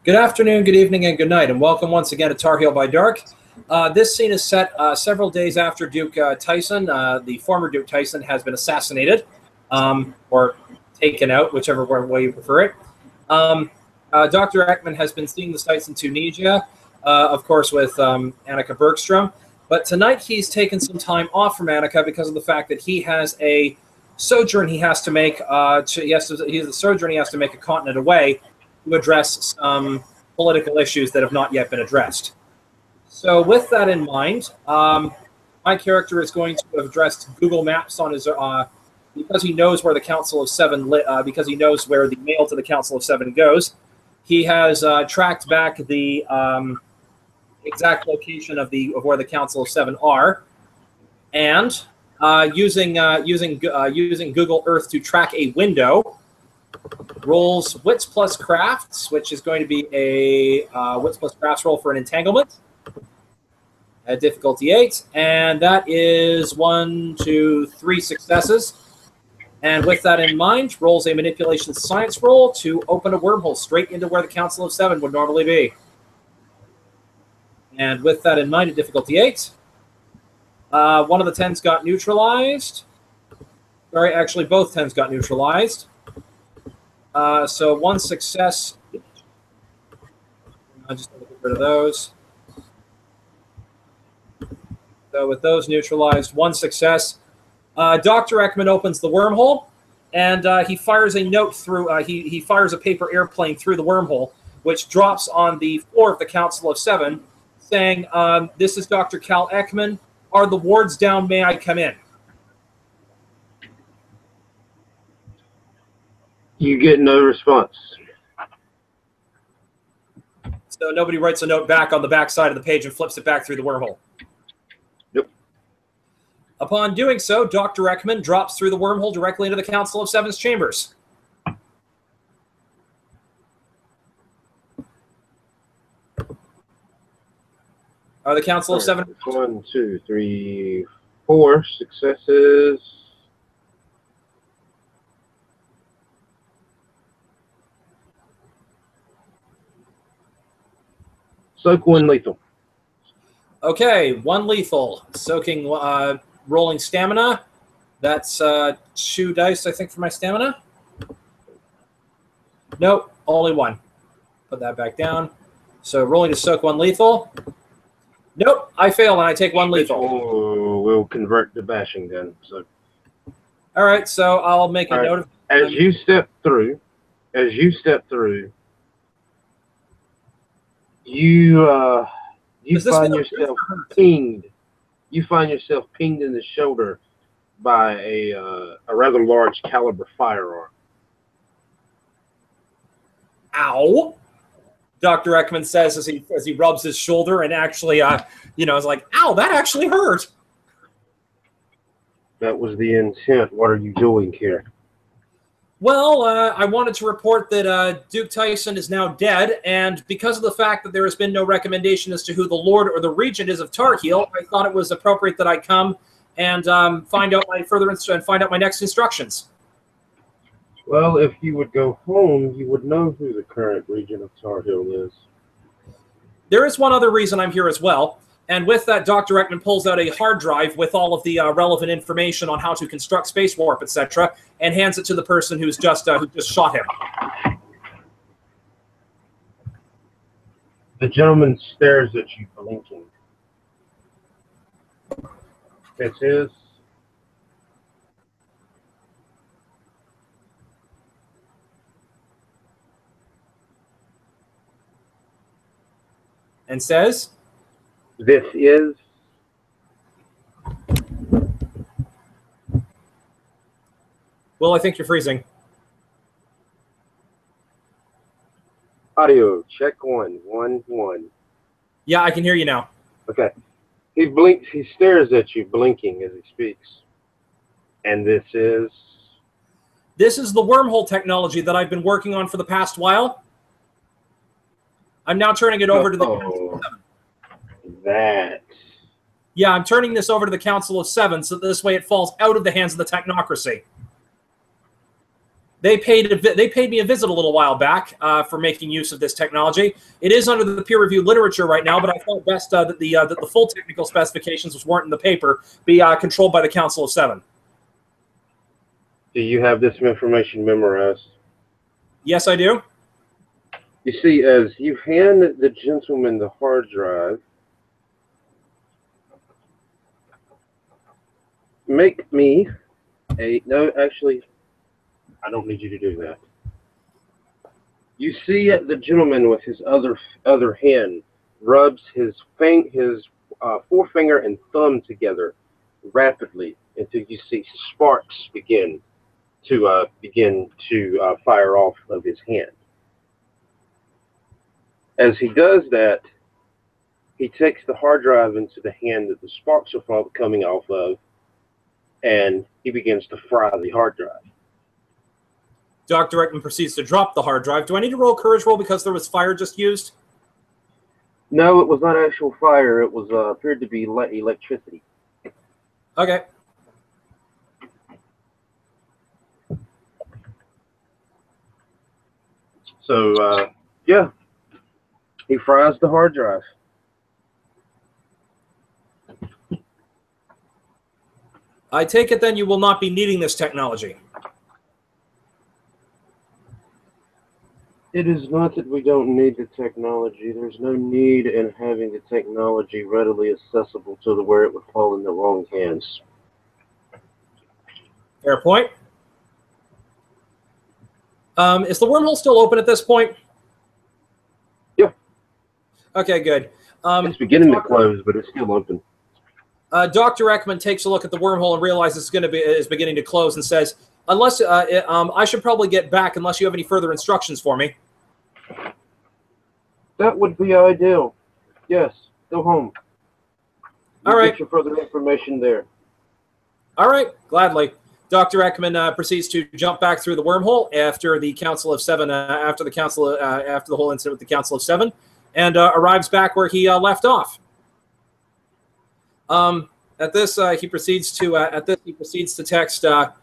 Good afternoon, good evening, and good night, and welcome once again to Tarheel by Dark. This scene is set several days after Duke Tyson, the former Duke Tyson, has been assassinated, or taken out, whichever way you prefer it. Dr. Ekman has been seeing the sights in Tunisia, of course, with Annika Bergstrom. But tonight he's taken some time off from Annika because of the fact that he has a sojourn he has to make. He has to make a continent away to address some political issues that have not yet been addressed. So with that in mind, my character is going to have addressed Google Maps on his, because he knows where the Council of Seven, because he knows where the mail to the Council of Seven goes. He has tracked back the exact location of where the Council of Seven are, and using Google Earth to track a window, rolls Wits plus Crafts, which is going to be a Wits plus Crafts roll for an entanglement at difficulty 8, and that is 1, 2, 3 successes. And with that in mind, rolls a manipulation science roll to open a wormhole straight into where the Council of Seven would normally be. And with that in mind, at difficulty 8, one of the 10s got neutralized. Sorry, actually both 10s got neutralized. So one success. I'm just going to get rid of those. So with those neutralized, one success. Dr. Ekman opens the wormhole, and he fires a note through. He fires a paper airplane through the wormhole, which drops on the floor of the Council of Seven, saying, "This is Dr. Cal Ekman. Are the wards down? May I come in?" You get no response. So nobody writes a note back on the back side of the page and flips it back through the wormhole. Yep. Upon doing so, Dr. Ekman drops through the wormhole directly into the Council of Seven's chambers. Are the Council of Seven? 1, 2, 3, 4 successes. Soak 1 lethal. Okay, 1 lethal. Soaking, rolling stamina. That's 2 dice, I think, for my stamina. Nope, only 1. Put that back down. So rolling to soak 1 lethal. Nope, I fail and I take 1 lethal. We'll convert to bashing then. So. All right, so I'll make a note of. As you step through, you find yourself pinged. You find yourself pinged in the shoulder by a rather large caliber firearm. Ow! Dr. Ekman says as he rubs his shoulder and actually, is like, "Ow, that actually hurt." That was the intent. What are you doing here? Well, I wanted to report that Duke Tyson is now dead, and because of the fact that there has been no recommendation as to who the Lord or the Regent is of Tarheel, I thought it was appropriate that I come and find out my next instructions. Well, if you would go home, you would know who the current Regent of Tarheel is. There is one other reason I'm here as well. And with that, Dr. Ekman pulls out a hard drive with all of the relevant information on how to construct space warp, etc., and hands it to the person who just shot him. The gentleman stares at you, blinking. This is and says, "This is." Well, I think you're freezing. Audio check 1, 1, 1. Yeah, I can hear you now. Okay. He blinks. He stares at you, blinking as he speaks. And this is. This is the wormhole technology that I've been working on for the past while. I'm now turning it over to the Council of Seven. That. Yeah, I'm turning this over to the Council of Seven, so this way it falls out of the hands of the technocracy. They paid me a visit a little while back for making use of this technology. It is under the peer-reviewed literature right now, but I thought best that the full technical specifications, which weren't in the paper, be controlled by the Council of Seven. Do you have this information memorized? Yes, I do. You see, as you hand the gentleman the hard drive, make me no, actually, I don't need you to do that. You see the gentleman with his other hand rubs his forefinger and thumb together rapidly until you see sparks begin to fire off of his hand. As he does that, he takes the hard drive into the hand that the sparks are coming off of, and he begins to fry the hard drive. Dr. Ekman proceeds to drop the hard drive. Do I need to roll a courage roll because there was fire just used? No, it was not actual fire. It was appeared to be electricity. Okay. So, yeah, he fries the hard drive. I take it then you will not be needing this technology. It is not that we don't need the technology. There's no need in having the technology readily accessible to where it would fall in the wrong hands. Fair point. Is the wormhole still open at this point? Yeah. Okay, good. It's beginning to close, but it's still open. Dr. Ekman takes a look at the wormhole and realizes it's beginning to close and says, "Unless I should probably get back unless you have any further instructions for me." That would be ideal. Yes, go home. All right. Get your further information there. All right, gladly. Dr. Ekman proceeds to jump back through the wormhole after the Council of Seven, after the whole incident with the Council of Seven, and arrives back where he left off. At this, he proceeds to text. At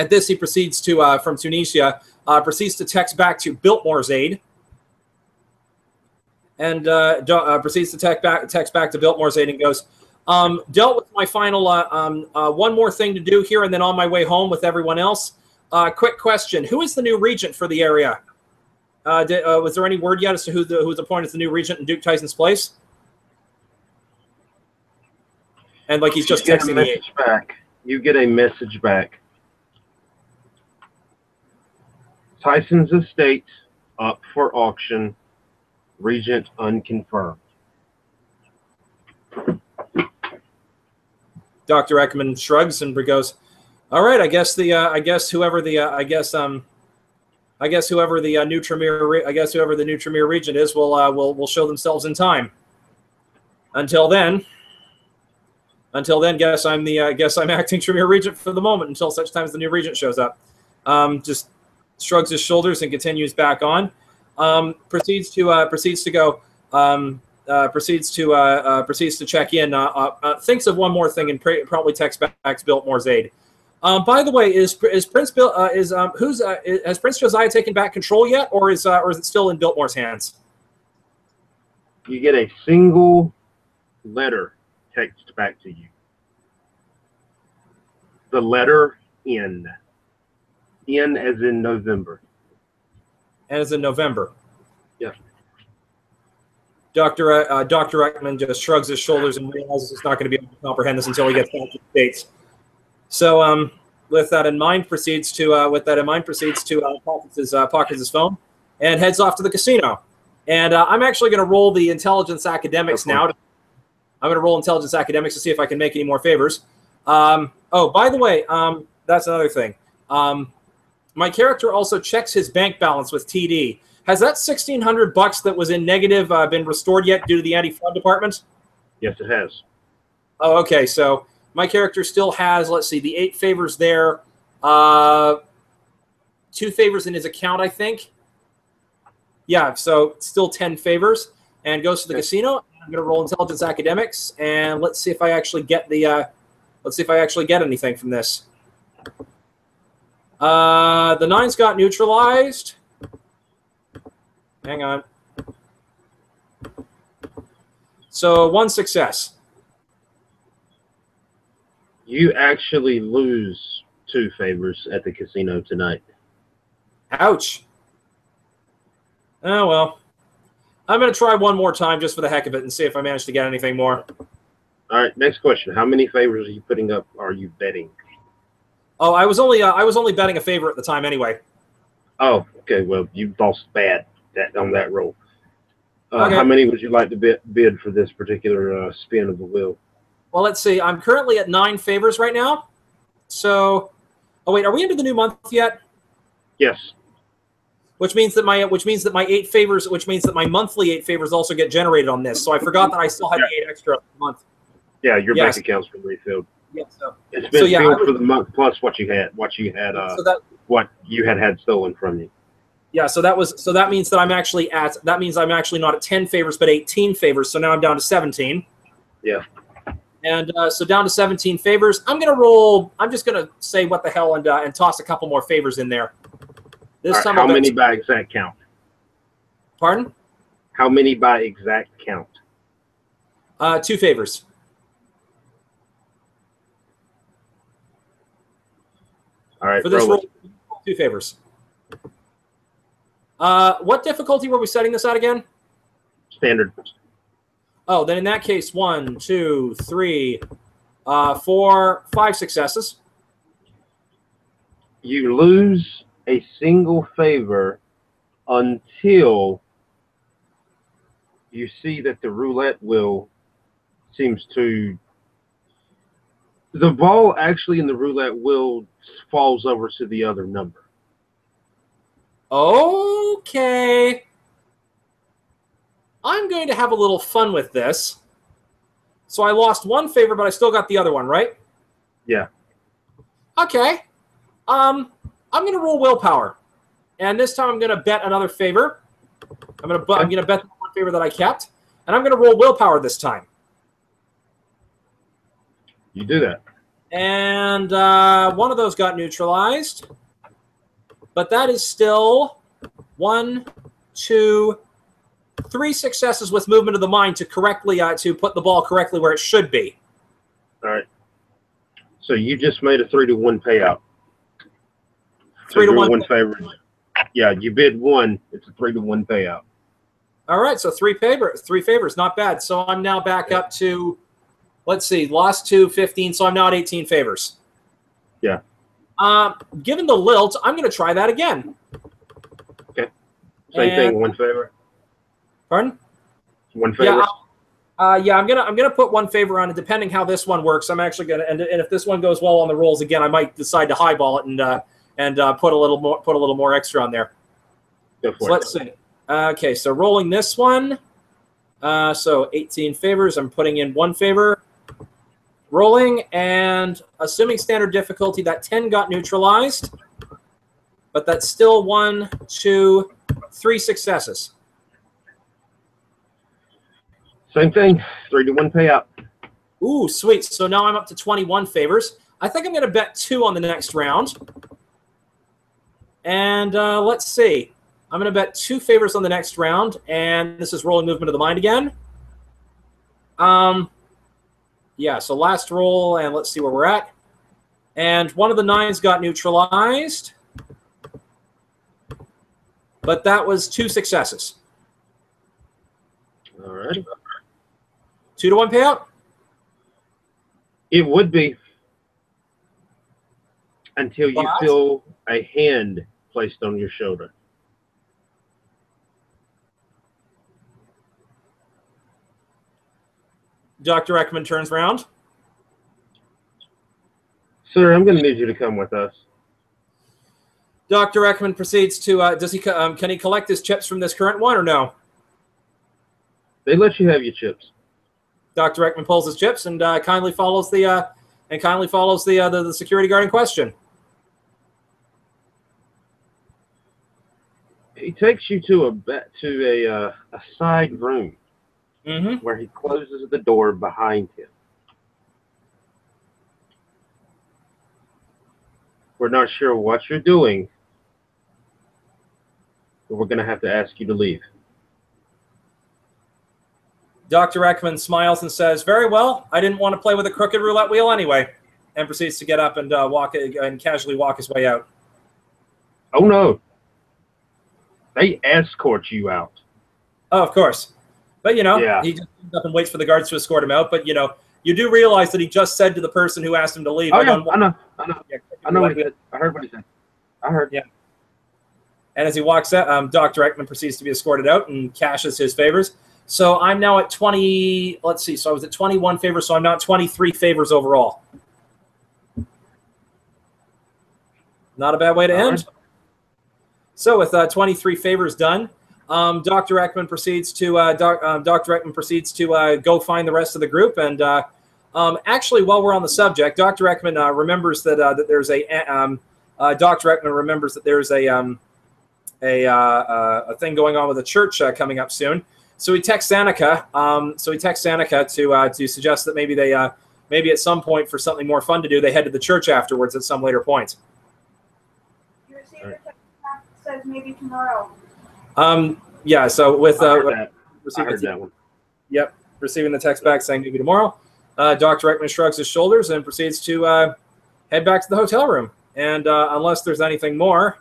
this, he proceeds to from Tunisia, proceeds to text back to Biltmore's aide, and proceeds to text back to Biltmore's aide and goes, "Dealt with my final one more thing to do here, and then on my way home with everyone else. Quick question: who is the new regent for the area? Was there any word yet as to who's appointed as the new regent in Duke Tyson's place?" And like he's just texting the aide. Back. You get a message back. Tyson's estate up for auction. Regent unconfirmed. Dr. Ekman shrugs and goes, "All right, I guess whoever the new Tremere regent is will show themselves in time. Until then, guess I'm acting Tremere regent for the moment until such time as the new regent shows up." Just shrugs his shoulders and continues back on. Proceeds to check in. Thinks of one more thing and probably texts back to Biltmore's aide. By the way, has Prince Josiah taken back control yet, or is it still in Biltmore's hands? You get a single letter text back to you. The letter N. N as in November. And as in November. Yeah. Dr. Ekman just shrugs his shoulders and realizes he's not going to be able to comprehend this until he gets back to the States. So, with that in mind, proceeds to pockets his phone and heads off to the casino. And I'm actually going to roll the intelligence academics now. I'm going to roll intelligence academics to see if I can make any more favors. Oh, by the way, that's another thing. My character also checks his bank balance with TD. Has that $1,600 that was in negative been restored yet due to the anti-fraud department? Yes, it has. Oh, okay. So my character still has, let's see, the 8 favors there, 2 favors in his account, I think. Yeah, so still 10 favors, and goes to the casino. I'm going to roll intelligence academics, and let's see if I actually get the. Let's see if I actually get anything from this. The 9s got neutralized. Hang on. So 1 success. You actually lose 2 favors at the casino tonight. Ouch. Oh, well. I'm going to try one more time just for the heck of it and see if I manage to get anything more. All right, next question. How many favors are you putting up? Are you betting? Oh, I was only betting a favor at the time anyway. Oh, okay. Well, you lost bad on that roll. Okay. How many would you like to bid for this particular spin of the wheel? Well, let's see. I'm currently at 9 favors right now. So, oh wait, are we into the new month yet? Yes. Which means that my 8 favors, which means that my monthly 8 favors also get generated on this. So I forgot that I still had 8 extra a month. Yeah, your bank account's been refilled. Yeah, so it's been filled for the month plus what you had what you had stolen from you. Yeah, so that means that I'm actually not at 10 favors but 18 favors. So now I'm down to 17. Yeah. And so down to 17 favors. I'm gonna roll. I'm just gonna say what the hell and toss a couple more favors in there. This time. How many by exact count? Pardon? How many by exact count? 2 favors. All right. For this roll, 2 favors. What difficulty were we setting this at again? Standard. Oh, then in that case, 1, 2, 3, 4, 5 successes. You lose a single favor until you see that the roulette wheel seems to... The ball actually in the roulette wheel falls over to the other number. Okay. I'm going to have a little fun with this. So I lost 1 favor, but I still got the other one, right? Yeah. Okay. I'm going to roll willpower. And this time I'm going to bet another favor. I'm going to bet the 1 favor that I kept. And I'm going to roll willpower this time. You do that. And one of those got neutralized. But that is still 1, 2, 3 successes with movement of the mind to correctly to put the ball correctly where it should be. All right. So you just made a 3-to-1 payout. 3-to-1 favor. Yeah, you bid 1. It's a 3-to-1 payout. All right, so 3 favors, not bad. So I'm now back up to, let's see, lost 2, 15. So I'm now at 18 favors. Yeah. Given the lilt, I'm going to try that again. Okay. Same thing, 1 favor. Pardon? 1 favor. Yeah, I'm gonna put 1 favor on it. Depending how this one works, I'm actually gonna, and if this one goes well on the rolls again, I might decide to highball it and put a little more extra on there. Go for so it. Let's see. Okay, so rolling this one. So 18 favors. I'm putting in 1 favor. Rolling, and assuming standard difficulty, that 10 got neutralized, but that's still 1, 2, 3 successes. Same thing, 3-to-1 payout. Ooh, sweet. So now I'm up to 21 favors. I think I'm going to bet 2 on the next round. And let's see. I'm going to bet 2 favors on the next round, and this is rolling movement of the mind again. Yeah, so last roll, and let's see where we're at. And one of the 9s got neutralized, but that was 2 successes. All right. 2-to-1 payout? It would be until you feel a hand placed on your shoulder. Dr. Ekman turns around. Sir, I'm going to need you to come with us. Dr. Ekman proceeds to, can he collect his chips from this current one or no? They let you have your chips. Dr. Ekman pulls his chips and kindly follows the security guard in question. He takes you to a side room where he closes the door behind him. We're not sure what you're doing, but we're going to have to ask you to leave. Dr. Ekman smiles and says, "Very well. I didn't want to play with a crooked roulette wheel anyway," and proceeds to get up and casually walk his way out. Oh, no. They escort you out. Oh, of course. But, you know, Yeah. he just comes up and waits for the guards to escort him out. But, you know, you do realize that he just said to the person who asked him to leave. Oh, yeah, I know. Yeah, I know what he said. I heard what he said. I heard. Yeah. And as he walks out, Dr. Ekman proceeds to be escorted out and cashes his favors. So I'm now at 20, let's see, so I was at 21 favors, so I'm now at 23 favors overall. Not a bad way to end. So with 23 favors done, Dr. Ekman proceeds to go find the rest of the group. And actually, while we're on the subject, Dr. Ekman remembers that there's a thing going on with a church coming up soon. So he texts Annika. To suggest that maybe they maybe at some point, for something more fun to do, they head to the church afterwards at some later point. You received a text that says maybe tomorrow. Yeah. So with I heard that one. Yep, receiving the text back saying maybe tomorrow. Dr. Ekman shrugs his shoulders and proceeds to head back to the hotel room. And unless there's anything more,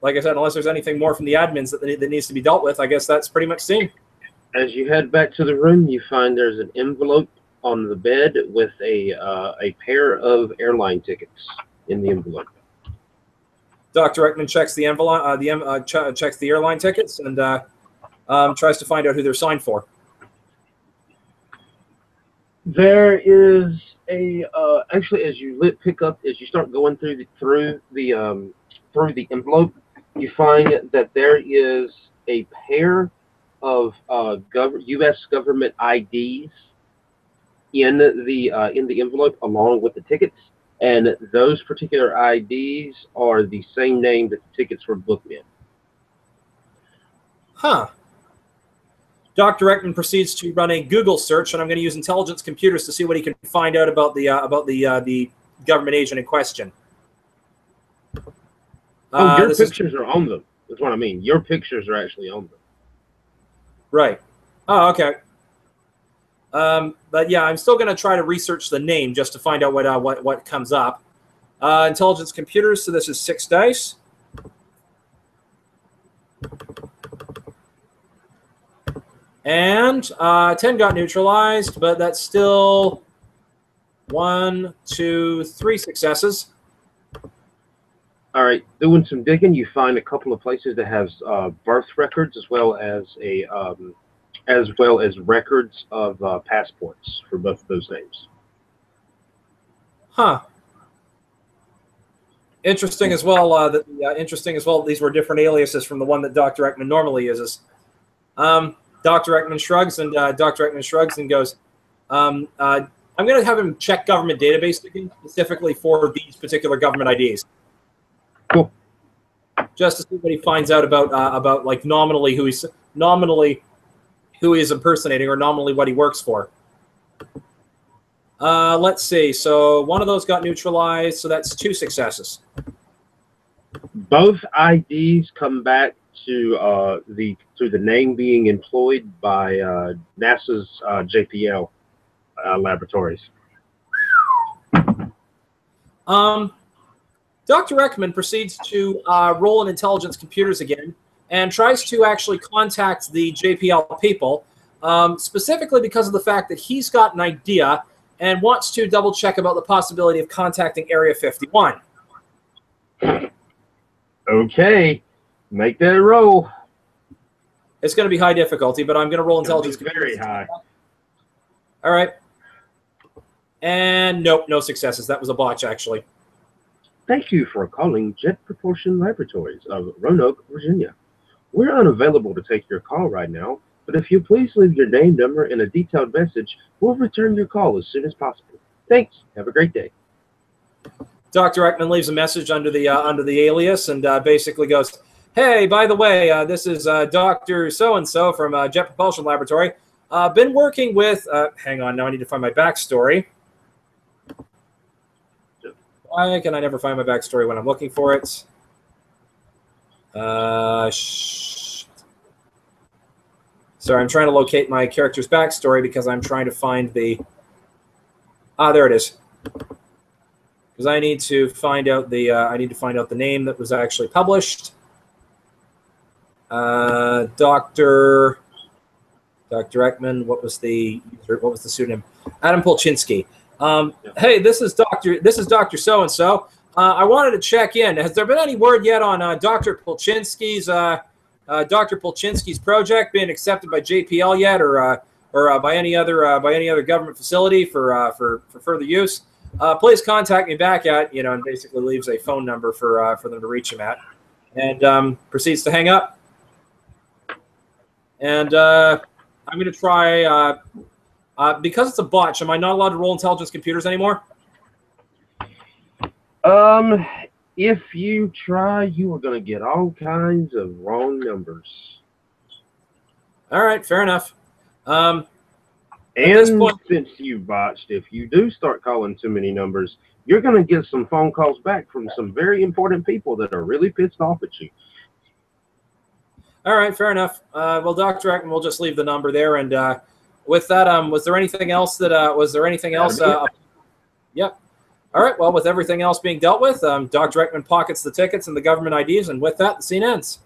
like I said, unless there's anything more from the admins that needs to be dealt with, I guess that's pretty much seen. As you head back to the room, you find there's an envelope on the bed with a pair of airline tickets in the envelope. Dr. Ekman checks the envelope, checks the airline tickets, and tries to find out who they're signed for. There is a actually, as you start going through the envelope, you find that there is a pair of U.S. government IDs in the envelope along with the tickets, and those particular IDs are the same name that the tickets were booked in. Huh. Dr. Ekman proceeds to run a Google search, and I'm going to use intelligence computers to see what he can find out about the government agent in question. Oh, your pictures are on them. That's what I mean. Your pictures are actually on them. Right. Oh, okay. But yeah, I'm still going to try to research the name just to find out what comes up. Intelligence computers. So this is 6 dice. And 10 got neutralized, but that's still 1, 2, 3 successes. All right, doing some digging, you find a couple of places that has birth records as well as records of passports for both of those names. Huh. Interesting as well. Interesting as well. These were different aliases from the one that Dr. Ekman normally uses. Dr. Ekman shrugs and goes, I'm going to have him check government database again, specifically for these particular government IDs. Cool. Just to see what he finds out about like nominally who he's impersonating, or nominally what he works for. Let's see. So one of those got neutralized, so that's 2 successes. Both IDs come back to the name being employed by NASA's JPL laboratories. Dr. Ekman proceeds to roll in intelligence computers again and tries to actually contact the JPL people, specifically because of the fact that he's got an idea and wants to double check about the possibility of contacting Area 51. Okay, make that a roll. It's going to be high difficulty, but I'm going to roll intelligence computers. Very high. All right. And nope, no successes. That was a botch, actually. Thank you for calling Jet Propulsion Laboratories of Roanoke, Virginia. We're unavailable to take your call right now, but if you please leave your name, number, and a detailed message, we'll return your call as soon as possible. Thanks. Have a great day. Dr. Ekman leaves a message under the alias and basically goes, "Hey, by the way, this is Dr. So-and-so from Jet Propulsion Laboratory. Been working with..." hang on, now I need to find my backstory. Why can I never find my backstory when I'm looking for it? Sorry, I'm trying to locate my character's backstory because I'm trying to find the... there it is. Because I need to find out the name that was actually published. Dr. Ekman. What was the pseudonym? Adam Polchinski. Hey, this is Dr. So-and-so. I wanted to check in. Has there been any word yet on Dr. Polchinski's project being accepted by JPL yet, or by any other government facility for further use? Please contact me back at, and basically leaves a phone number for them to reach him at, and proceeds to hang up. And I'm going to try. Because it's a botch, am I not allowed to roll intelligence computers anymore? If you try, you are going to get all kinds of wrong numbers. All right, fair enough. And since you botched, if you do start calling too many numbers, you're going to get some phone calls back from some very important people that are really pissed off at you. All right, fair enough. Well, Dr. Ekman, we'll just leave the number there. And with that, was there anything else Yep. All right, well, with everything else being dealt with, Dr. Ekman pockets the tickets and the government IDs, and with that, the scene ends.